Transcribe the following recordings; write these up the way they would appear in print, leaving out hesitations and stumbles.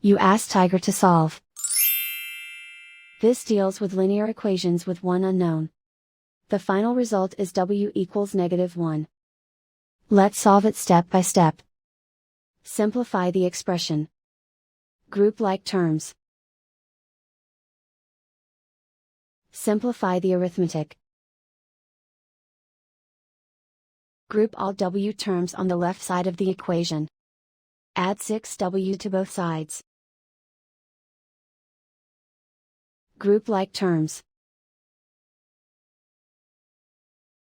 You ask Tiger to solve. This deals with linear equations with one unknown. The final result is w equals -1. Let's solve it step by step. Simplify the expression. Group like terms. Simplify the arithmetic. Group all w terms on the left side of the equation. Add 6w to both sides. Group like terms.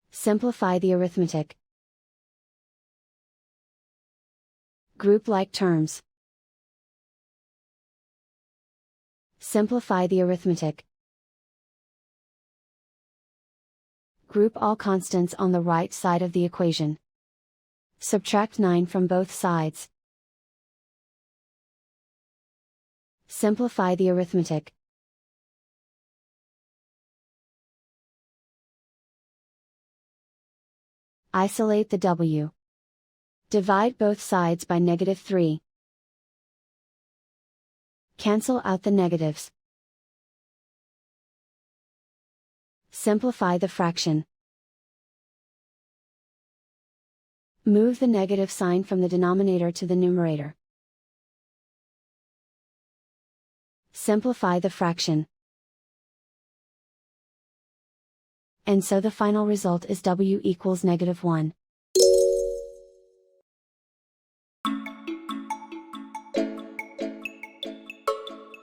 Simplify the arithmetic. Group like terms. Simplify the arithmetic. Group all constants on the right side of the equation. Subtract 9 from both sides. Simplify the arithmetic. Isolate the w. Divide both sides by -3. Cancel out the negatives. Simplify the fraction. Move the negative sign from the denominator to the numerator. Simplify the fraction. And so the final result is w equals -1.